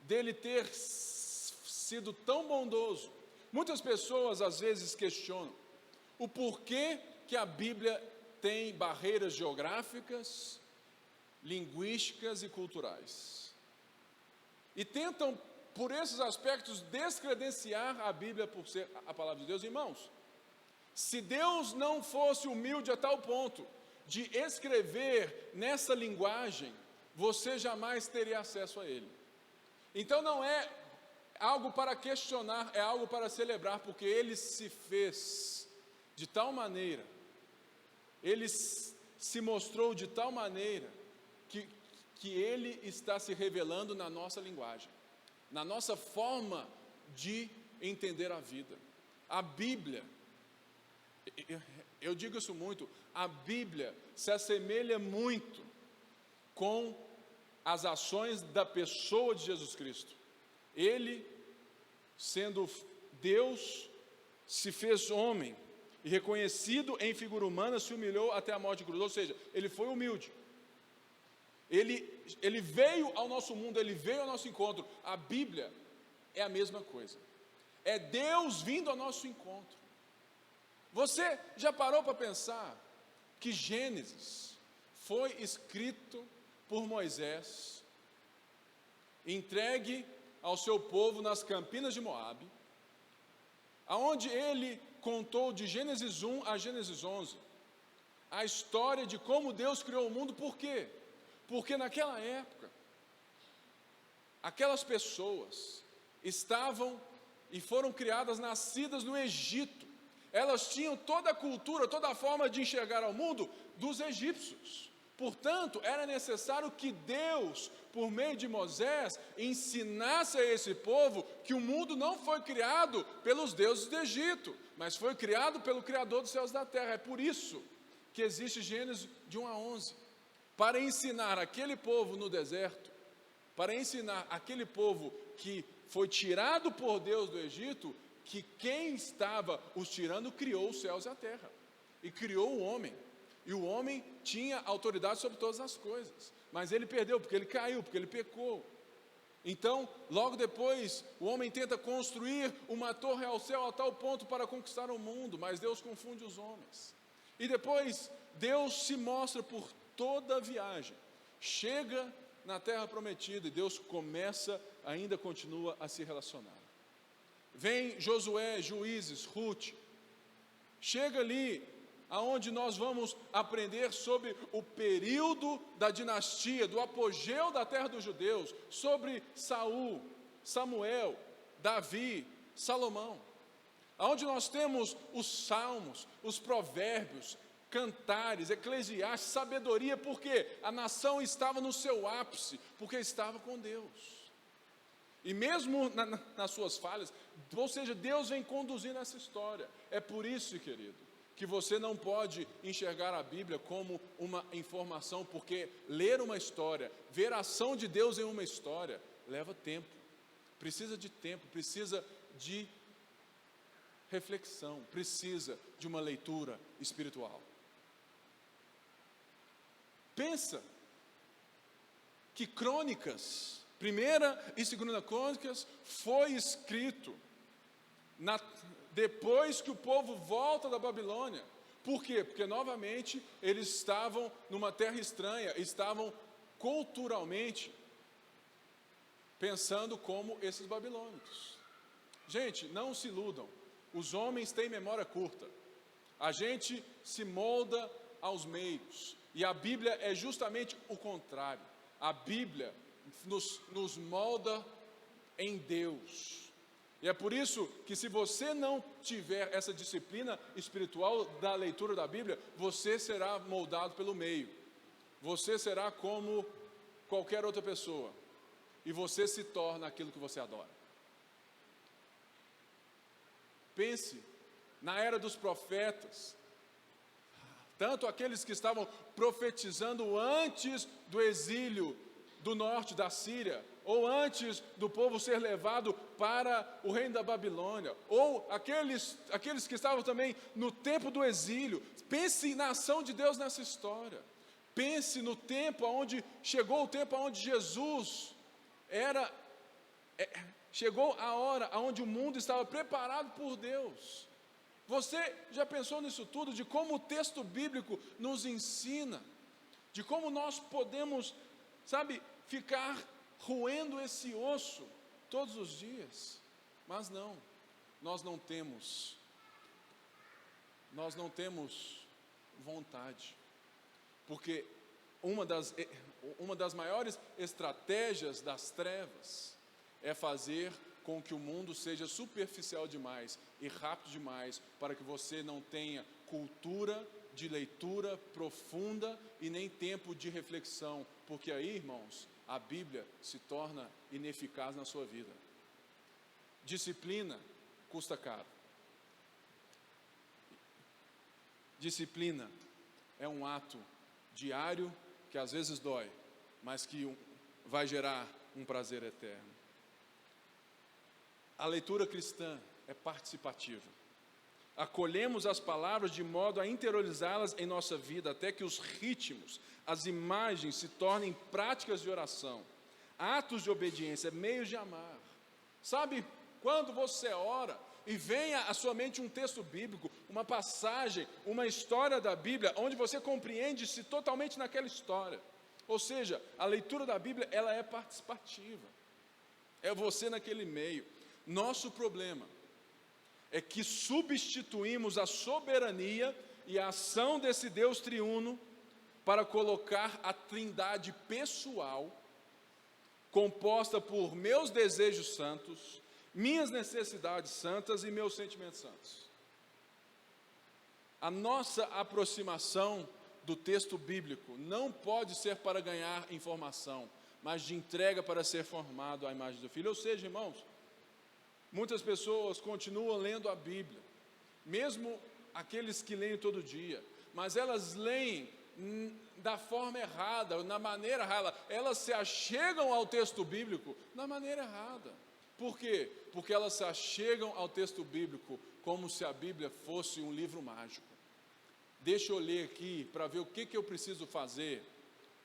dele ter sido tão bondoso, muitas pessoas às vezes questionam o porquê que a Bíblia tem barreiras geográficas, linguísticas e culturais. E tentam, por esses aspectos, descredenciar a Bíblia por ser a palavra de Deus. Irmãos, se Deus não fosse humilde a tal ponto de escrever nessa linguagem, você jamais teria acesso a Ele. Então não é algo para questionar, é algo para celebrar, porque Ele se fez de tal maneira, Ele se mostrou de tal maneira, que Ele está se revelando na nossa linguagem, na nossa forma de entender a vida. A Bíblia, eu digo isso muito, a Bíblia se assemelha muito com as ações da pessoa de Jesus Cristo. Ele, sendo Deus, se fez homem, e reconhecido em figura humana, se humilhou até a morte de cruz, ou seja, ele foi humilde. Ele veio ao nosso mundo, ele veio ao nosso encontro. A Bíblia é a mesma coisa. É Deus vindo ao nosso encontro. Você já parou para pensar que Gênesis foi escrito por Moisés, entregue ao seu povo nas campinas de Moabe, aonde ele contou de Gênesis 1 a Gênesis 11, a história de como Deus criou o mundo. Por quê? Porque naquela época, aquelas pessoas estavam e foram criadas, nascidas no Egito. Elas tinham toda a cultura, toda a forma de enxergar ao mundo dos egípcios. Portanto, era necessário que Deus, por meio de Moisés, ensinasse a esse povo que o mundo não foi criado pelos deuses do Egito, mas foi criado pelo Criador dos céus e da terra. É por isso que existe Gênesis de 1 a 11, para ensinar aquele povo no deserto, para ensinar aquele povo que foi tirado por Deus do Egito, que quem estava os tirando criou os céus e a terra, e criou o homem. E o homem tinha autoridade sobre todas as coisas, mas ele perdeu, porque ele caiu, porque ele pecou. Então, logo depois, o homem tenta construir uma torre ao céu a tal ponto para conquistar o mundo, mas Deus confunde os homens. E depois, Deus se mostra por toda a viagem, chega na terra prometida, e Deus ainda continua a se relacionar. Vem Josué, Juízes, Ruth, chega ali, aonde nós vamos aprender sobre o período da dinastia, do apogeu da terra dos judeus, sobre Saul, Samuel, Davi, Salomão, aonde nós temos os salmos, os provérbios, cantares, Eclesiastes, sabedoria, porque a nação estava no seu ápice, porque estava com Deus. E mesmo nas suas falhas, ou seja, Deus vem conduzindo essa história. É por isso, querido, que você não pode enxergar a Bíblia como uma informação, porque ler uma história, ver a ação de Deus em uma história, leva tempo, precisa de tempo, precisa de reflexão, precisa de uma leitura espiritual. Pensa que Crônicas, 1ª e 2ª Crônicas, foi escrito depois que o povo volta da Babilônia. Por quê? Porque novamente eles estavam numa terra estranha, estavam culturalmente pensando como esses babilônicos. Gente, não se iludam, os homens têm memória curta, a gente se molda aos meios, e a Bíblia é justamente o contrário. A Bíblia nos molda em Deus. E é por isso que, se você não tiver essa disciplina espiritual da leitura da Bíblia, você será moldado pelo meio. Você será como qualquer outra pessoa. E você se torna aquilo que você adora. Pense na era dos profetas. Tanto aqueles que estavam profetizando antes do exílio do norte da Síria, ou antes do povo ser levado para o reino da Babilônia, ou aqueles que estavam também no tempo do exílio. Pense na ação de Deus nessa história. Pense no tempo onde chegou o tempo onde Jesus chegou a hora onde o mundo estava preparado por Deus. Você já pensou nisso tudo, de como o texto bíblico nos ensina, de como nós podemos, ficar roendo esse osso todos os dias? Mas não, nós não temos vontade, porque uma das maiores estratégias das trevas é fazer com que o mundo seja superficial demais e rápido demais, para que você não tenha cultura de leitura profunda e nem tempo de reflexão, porque aí, irmãos, a Bíblia se torna ineficaz na sua vida. Disciplina custa caro. Disciplina é um ato diário que às vezes dói, mas que vai gerar um prazer eterno. A leitura cristã é participativa. Acolhemos as palavras de modo a interiorizá-las em nossa vida, até que os ritmos, as imagens se tornem práticas de oração, atos de obediência, meios de amar. Sabe, quando você ora e venha à sua mente um texto bíblico, uma passagem, uma história da Bíblia, onde você compreende-se totalmente naquela história. Ou seja, a leitura da Bíblia, ela é participativa. É você naquele meio. Nosso problema é que substituímos a soberania e a ação desse Deus triuno para colocar a trindade pessoal, composta por meus desejos santos, minhas necessidades santas e meus sentimentos santos. A nossa aproximação do texto bíblico não pode ser para ganhar informação, mas de entrega para ser formado à imagem do Filho. Ou seja, irmãos, muitas pessoas continuam lendo a Bíblia, mesmo aqueles que leem todo dia, mas elas leem da forma errada, na maneira errada. Elas se achegam ao texto bíblico da maneira errada. Por quê? Porque elas se achegam ao texto bíblico como se a Bíblia fosse um livro mágico. Deixa eu ler aqui para ver o que eu preciso fazer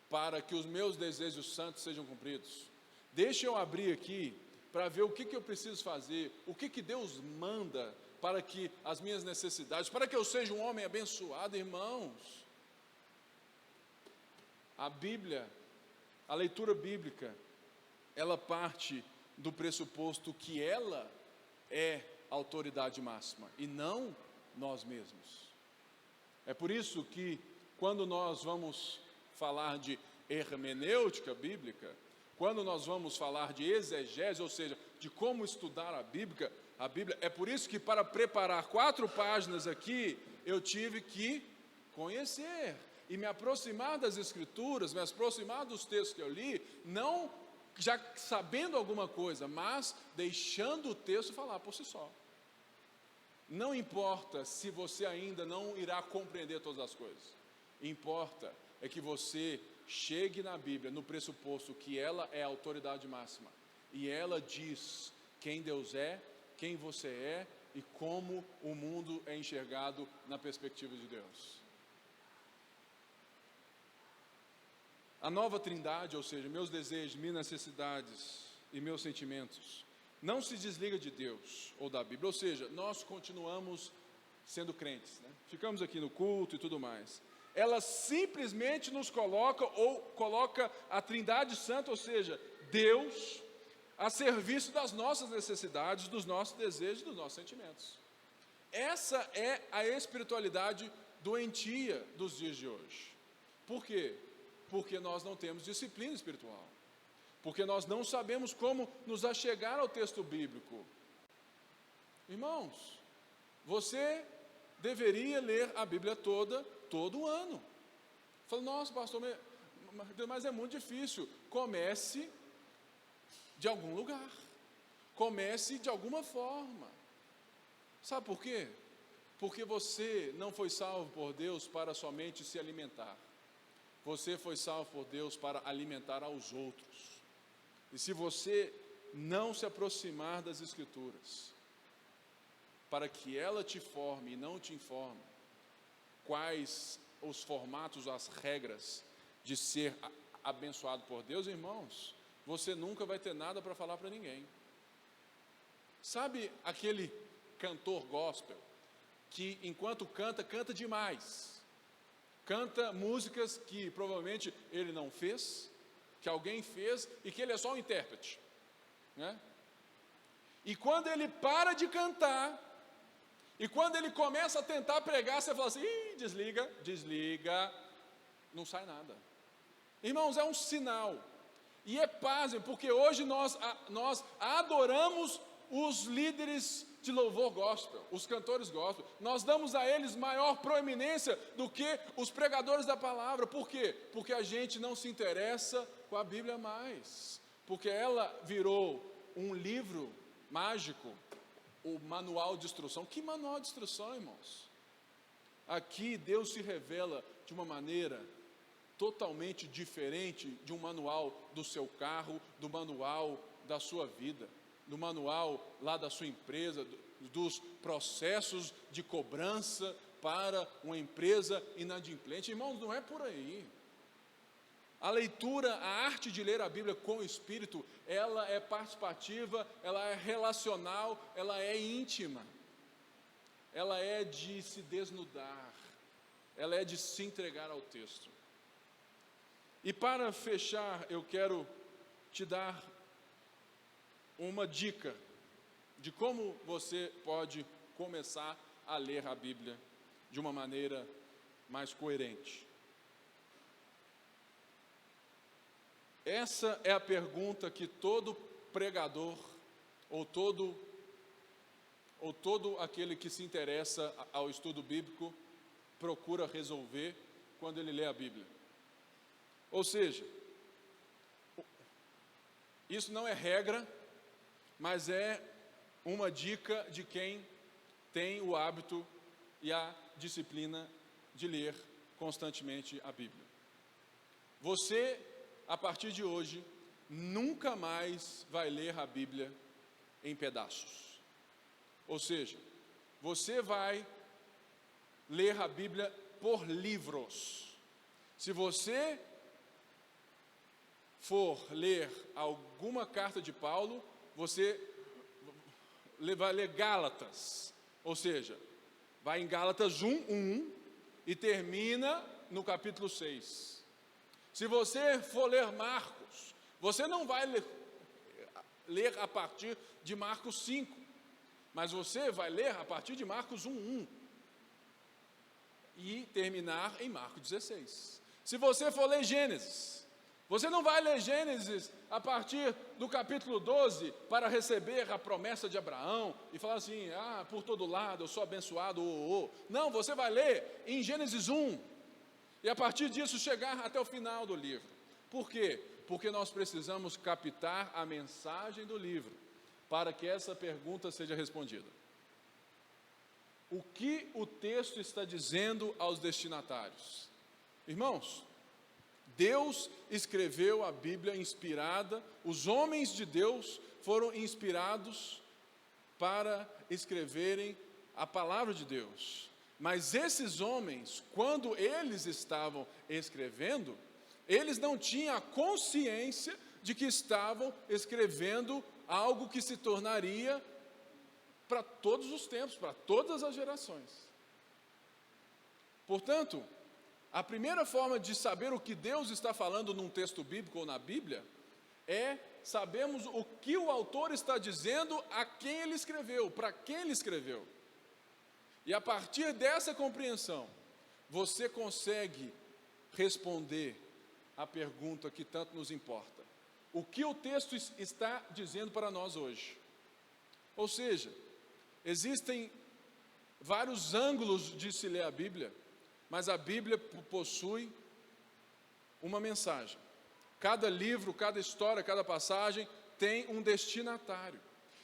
para que os meus desejos santos sejam cumpridos. Deixa eu abrir aqui para ver o que eu preciso fazer, o que Deus manda para que as minhas necessidades, para que eu seja um homem abençoado. Irmãos, a Bíblia, a leitura bíblica, ela parte do pressuposto que ela é a autoridade máxima e não nós mesmos. É por isso que, quando nós vamos falar de hermenêutica bíblica, quando nós vamos falar de exegese, ou seja, de como estudar a Bíblia, é por isso que, para preparar 4 páginas aqui, eu tive que conhecer e me aproximar das Escrituras, me aproximar dos textos que eu li, não já sabendo alguma coisa, mas deixando o texto falar por si só. Não importa se você ainda não irá compreender todas as coisas. Importa é que você chegue na Bíblia no pressuposto que ela é a autoridade máxima. E ela diz quem Deus é, quem você é e como o mundo é enxergado na perspectiva de Deus. A nova trindade, ou seja, meus desejos, minhas necessidades e meus sentimentos, não se desliga de Deus ou da Bíblia. Ou seja, nós continuamos sendo crentes, né? Ficamos aqui no culto e tudo mais. Ela simplesmente nos coloca a Trindade Santa, ou seja, Deus, a serviço das nossas necessidades, dos nossos desejos, dos nossos sentimentos. Essa é a espiritualidade doentia dos dias de hoje. Por quê? Porque nós não temos disciplina espiritual. Porque nós não sabemos como nos achegar ao texto bíblico. Irmãos, você deveria ler a Bíblia toda, todo ano. Fala, nossa, pastor, mas é muito difícil. Comece de algum lugar. Comece de alguma forma. Sabe por quê? Porque você não foi salvo por Deus para somente se alimentar. Você foi salvo por Deus para alimentar aos outros. E se você não se aproximar das Escrituras, para que ela te forme e não te informe, quais os formatos, as regras de ser abençoado por Deus, irmãos, você nunca vai ter nada para falar para ninguém. Sabe aquele cantor gospel, que enquanto canta, canta demais, canta músicas que provavelmente ele não fez, que alguém fez e que ele é só um intérprete, né? E quando ele para de cantar, e quando ele começa a tentar pregar, você fala assim, desliga, não sai nada. Irmãos, é um sinal, e pasmem, porque hoje nós adoramos os líderes de louvor gospel, os cantores gospel, nós damos a eles maior proeminência do que os pregadores da palavra. Por quê? Porque a gente não se interessa com a Bíblia mais, porque ela virou um livro mágico, o manual de instrução. Que manual de instrução, irmãos? Aqui Deus se revela de uma maneira totalmente diferente de um manual do seu carro, do manual da sua vida, do manual lá da sua empresa, dos processos de cobrança para uma empresa inadimplente. Irmãos, não é por aí. A leitura, a arte de ler a Bíblia com o Espírito, ela é participativa, ela é relacional, ela é íntima, ela é de se desnudar, ela é de se entregar ao texto. E para fechar, eu quero te dar uma dica de como você pode começar a ler a Bíblia de uma maneira mais coerente. Essa é a pergunta que todo pregador ou todo aquele que se interessa ao estudo bíblico procura resolver quando ele lê a Bíblia. Ou seja, isso não é regra, mas é uma dica de quem tem o hábito e a disciplina de ler constantemente a Bíblia. Você, a partir de hoje, nunca mais vai ler a Bíblia em pedaços. Ou seja, você vai ler a Bíblia por livros. Se você for ler alguma carta de Paulo, você vai ler Gálatas, ou seja, vai em Gálatas 1:1 e termina no capítulo 6. Se você for ler Marcos, você não vai ler a partir de Marcos 5, mas você vai ler a partir de Marcos 1:1 e terminar em Marcos 16. Se você for ler Gênesis, você não vai ler Gênesis a partir do capítulo 12 para receber a promessa de Abraão e falar assim, por todo lado eu sou abençoado, Não, você vai ler em Gênesis 1 e a partir disso chegar até o final do livro. Por quê? Porque nós precisamos captar a mensagem do livro para que essa pergunta seja respondida. o que o texto está dizendo aos destinatários. Irmãos, Deus escreveu a Bíblia inspirada, os homens de Deus foram inspirados para escreverem a palavra de Deus. Mas esses homens, quando eles estavam escrevendo, eles não tinham a consciência de que estavam escrevendo algo que se tornaria para todos os tempos, para todas as gerações. Portanto, a primeira forma de saber o que Deus está falando num texto bíblico ou na Bíblia é sabermos o que o autor está dizendo a quem ele escreveu, para quem ele escreveu. E a partir dessa compreensão, você consegue responder a pergunta que tanto nos importa. O que o texto está dizendo para nós hoje? Ou seja, existem vários ângulos de se ler a Bíblia, mas a Bíblia possui uma mensagem. Cada livro, cada história, cada passagem tem um destinatário.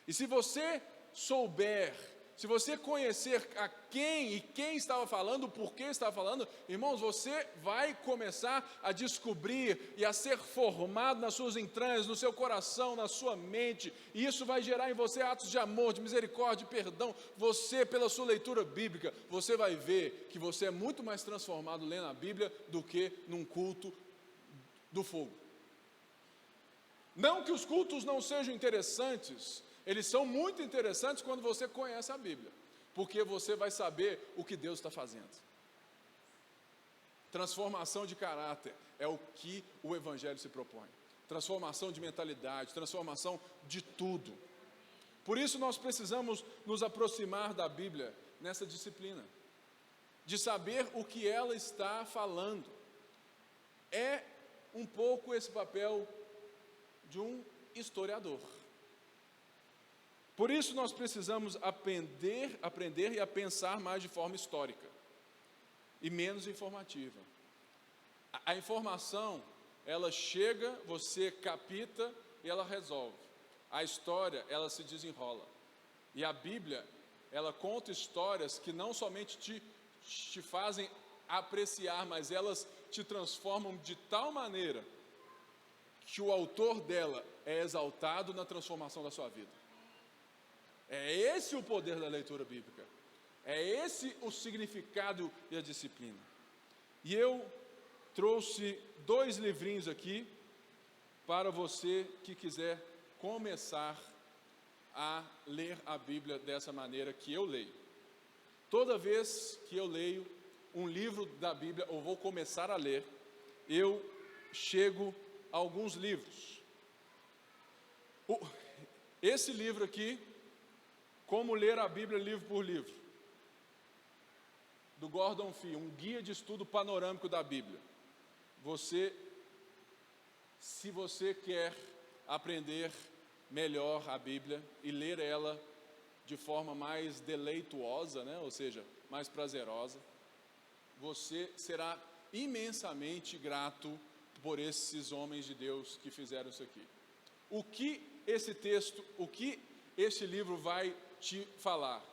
E se você souber, se você conhecer a quem e quem estava falando, por que estava falando, irmãos, você vai começar a descobrir e a ser formado nas suas entranhas, no seu coração, na sua mente, e isso vai gerar em você atos de amor, de misericórdia, de perdão. Você, pela sua leitura bíblica, você vai ver que você é muito mais transformado lendo a Bíblia do que num culto do fogo. Não que os cultos não sejam interessantes, eles são muito interessantes quando você conhece a Bíblia, porque você vai saber o que Deus está fazendo. Transformação de caráter é o que o Evangelho se propõe. Transformação de mentalidade, transformação de tudo. Por isso nós precisamos nos aproximar da Bíblia nessa disciplina, de saber o que ela está falando. É um pouco esse papel de um historiador. Por isso nós precisamos aprender e a pensar mais de forma histórica e menos informativa. A informação, ela chega, você capta e ela resolve. A história, ela se desenrola. E a Bíblia, ela conta histórias que não somente te fazem apreciar, mas elas te transformam de tal maneira que o autor dela é exaltado na transformação da sua vida. É esse o poder da leitura bíblica. É esse o significado e a disciplina. E eu trouxe 2 livrinhos aqui para você que quiser começar a ler a Bíblia dessa maneira que eu leio. Toda vez que eu leio um livro da Bíblia, ou vou começar a ler, eu chego a alguns livros. Esse livro aqui, Como Ler a Bíblia Livro por Livro, do Gordon Fee, um guia de estudo panorâmico da Bíblia. Se você quer aprender melhor a Bíblia e ler ela de forma mais deleituosa, né? Ou seja, mais prazerosa, você será imensamente grato por esses homens de Deus que fizeram isso aqui. O que este livro vai te falar?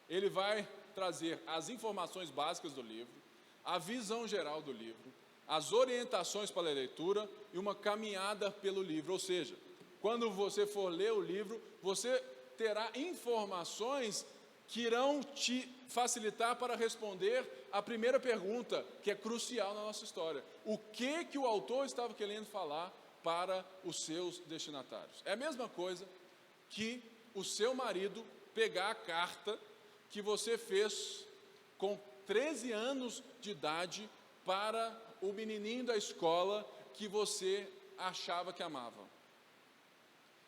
Ele vai trazer as informações básicas do livro, a visão geral do livro, as orientações para a leitura e uma caminhada pelo livro. Ou seja, quando você for ler o livro, você terá informações que irão te facilitar para responder a primeira pergunta, que é crucial na nossa história. O que o autor estava querendo falar para os seus destinatários? É a mesma coisa que o seu marido pegar a carta que você fez com 13 anos de idade para o menininho da escola que você achava que amava.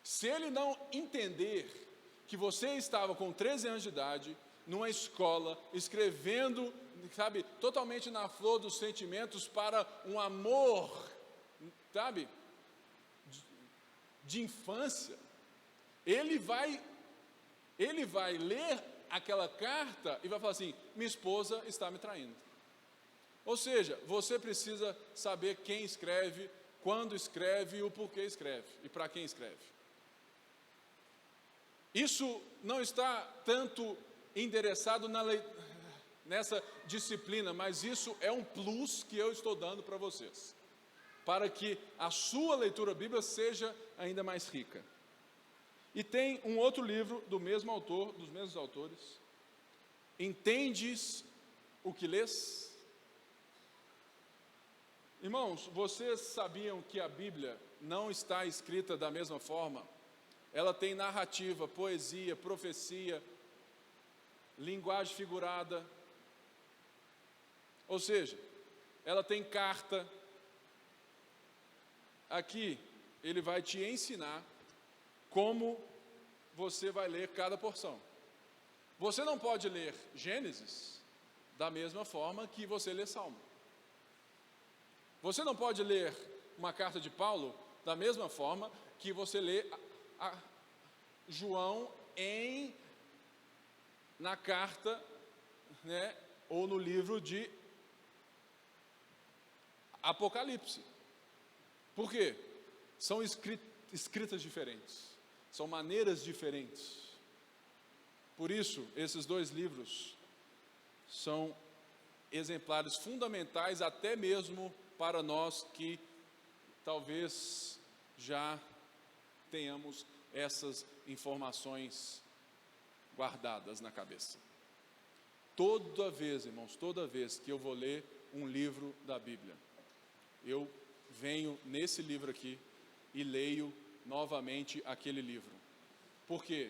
Se ele não entender que você estava com 13 anos de idade, numa escola, escrevendo, sabe, totalmente na flor dos sentimentos para um amor, sabe, de infância, ele vai ler aquela carta e vai falar assim: minha esposa está me traindo. Ou seja, você precisa saber quem escreve, quando escreve e o porquê escreve e para quem escreve. Isso não está tanto endereçado nessa disciplina, mas isso é um plus que eu estou dando para vocês, para que a sua leitura bíblica seja ainda mais rica. E tem um outro livro do mesmo autor, dos mesmos autores, Entendes o que lês? Irmãos, vocês sabiam que a Bíblia não está escrita da mesma forma? Ela tem narrativa, poesia, profecia, linguagem figurada. Ou seja, ela tem carta. Aqui, ele vai te ensinar como você vai ler cada porção. Você não pode ler Gênesis da mesma forma que você lê Salmo. Você não pode ler uma carta de Paulo da mesma forma que você lê João na carta, né, ou no livro de Apocalipse. Por quê? São escritas diferentes, são maneiras diferentes. Por isso, esses dois livros são exemplares fundamentais até mesmo para nós que talvez já tenhamos essas informações guardadas na cabeça. Toda vez, irmãos, toda vez que eu vou ler um livro da Bíblia, eu venho nesse livro aqui e leio novamente aquele livro. Por quê?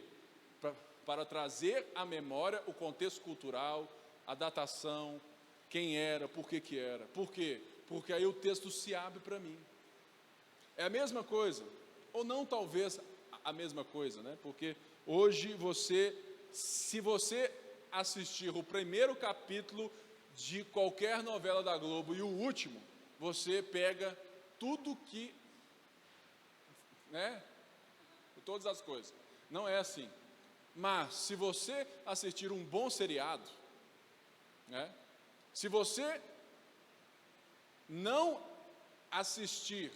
Para trazer à memória o contexto cultural, a datação, quem era, por que era. Por quê? Porque aí o texto se abre para mim. É a mesma coisa, ou não talvez a mesma coisa, né? Porque hoje se você assistir o primeiro capítulo de qualquer novela da Globo e o último, você pega tudo que, né? Todas as coisas. Não é assim. Mas se você assistir um bom seriado, né? Se você não assistir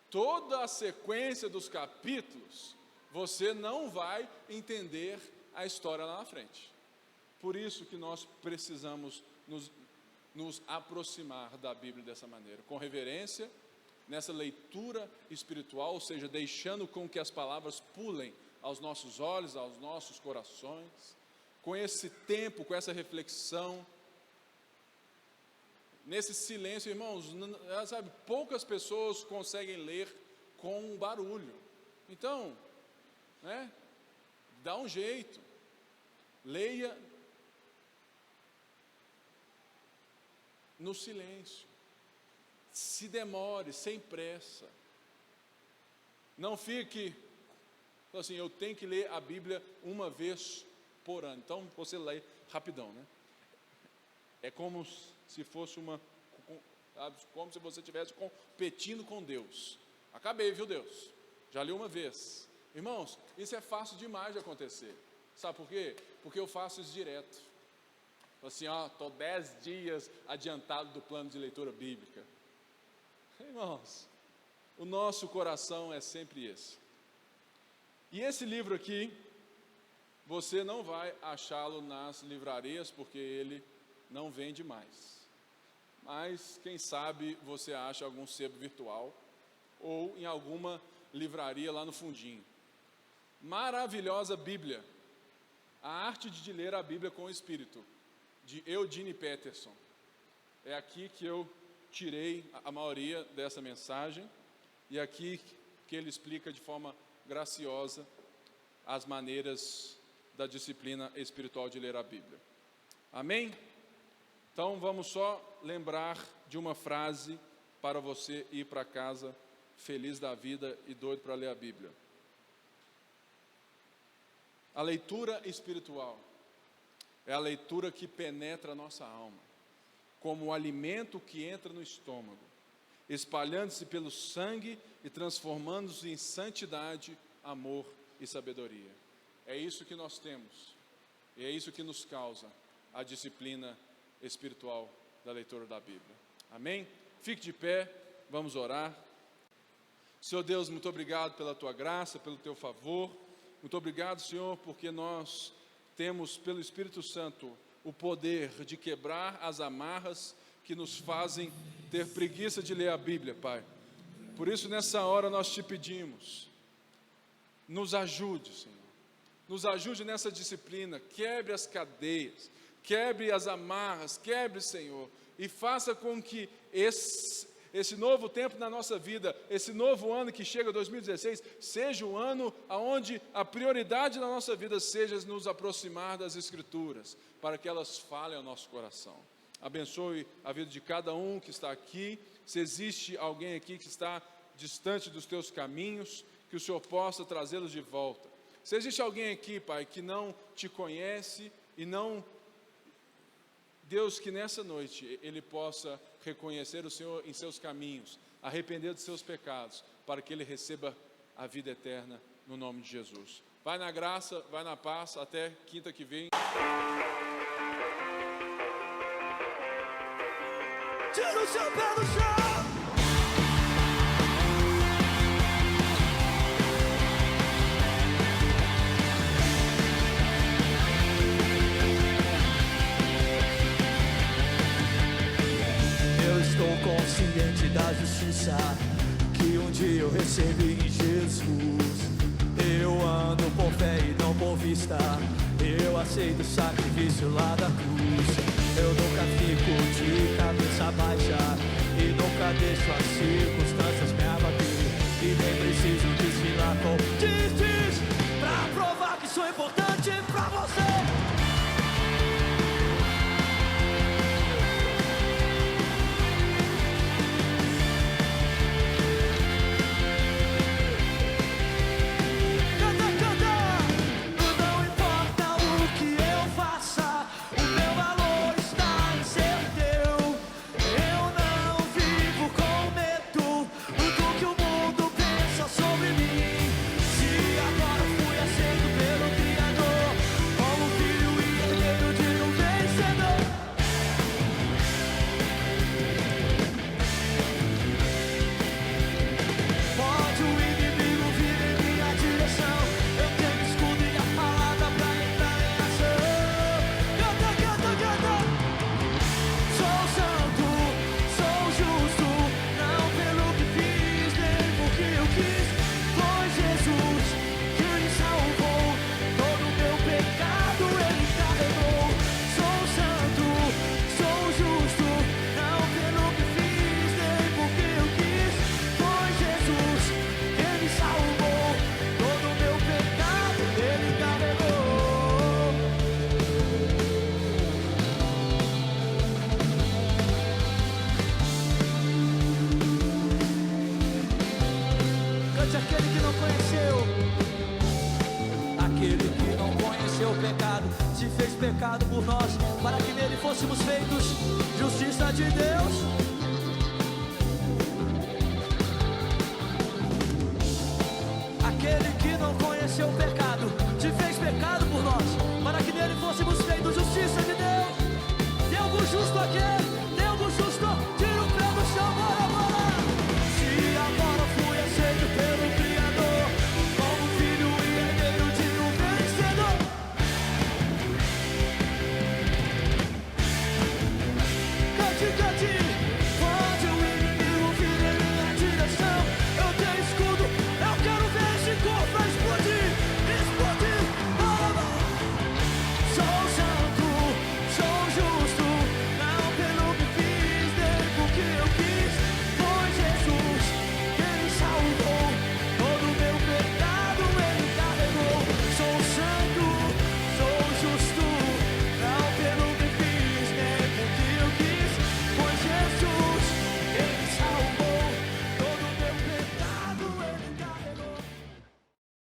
toda a sequência dos capítulos, você não vai entender a história lá na frente. Por isso que nós precisamos nos aproximar da Bíblia dessa maneira, com reverência, nessa leitura espiritual, ou seja, deixando com que as palavras pulem aos nossos olhos, aos nossos corações, com esse tempo, com essa reflexão, nesse silêncio, irmãos, sabe, poucas pessoas conseguem ler com barulho. Então, né, dá um jeito, leia no silêncio, se demore, sem pressa. Não fique assim, eu tenho que ler a Bíblia uma vez por ano. Então você lê rapidão, né? É como se fosse como se você estivesse competindo com Deus. Acabei, viu, Deus? Já li uma vez. Irmãos, isso é fácil demais de acontecer. Sabe por quê? Porque eu faço isso direto. Assim, estou 10 dias adiantado do plano de leitura bíblica. Irmãos, o nosso coração é sempre esse. E esse livro aqui, você não vai achá-lo nas livrarias, porque ele não vende mais. Mas, quem sabe, você acha algum sebo virtual, ou em alguma livraria lá no fundinho. Maravilhosa Bíblia, a arte de ler a Bíblia com o Espírito, de Eugene Peterson. É aqui que eu tirei a maioria dessa mensagem, e aqui que ele explica de forma graciosa as maneiras da disciplina espiritual de ler a Bíblia. Amém? Então vamos só lembrar de uma frase para você ir para casa feliz da vida e doido para ler a Bíblia. A leitura espiritual é a leitura que penetra a nossa alma, como o alimento que entra no estômago, espalhando-se pelo sangue e transformando-se em santidade, amor e sabedoria. É isso que nós temos, e é isso que nos causa a disciplina espiritual da leitura da Bíblia. Amém? Fique de pé, vamos orar. Senhor Deus, muito obrigado pela Tua graça, pelo Teu favor. Muito obrigado, Senhor, porque nós temos pelo Espírito Santo o poder de quebrar as amarras que nos fazem ter preguiça de ler a Bíblia, Pai. Por isso, nessa hora, nós te pedimos, nos ajude, Senhor. Nos ajude nessa disciplina, quebre as cadeias, quebre as amarras, quebre, Senhor, e faça com que esse novo tempo na nossa vida, esse novo ano que chega, 2016, seja o ano onde a prioridade da nossa vida seja nos aproximar das Escrituras, para que elas falem ao nosso coração. Abençoe a vida de cada um que está aqui. Se existe alguém aqui que está distante dos teus caminhos, que o Senhor possa trazê-los de volta. Se existe alguém aqui, Pai, que não te conhece e não... Deus, que nessa noite ele possa reconhecer o Senhor em seus caminhos, arrepender dos seus pecados, para que ele receba a vida eterna no nome de Jesus. Vai na graça, vai na paz, até quinta que vem. Tira o seu pé do chão. Eu estou consciente da justiça que um dia eu recebi em Jesus. Eu ando por fé e não por vista. Eu aceito o sacrifício lá da cruz. Eu nunca fico de cabeça baixa e nunca deixo as circunstâncias me abater. E nem preciso desfilar com diz pra provar que sou importante pra você. Pecado, se fez pecado por nós, para que nele fôssemos feitos justiça de Deus.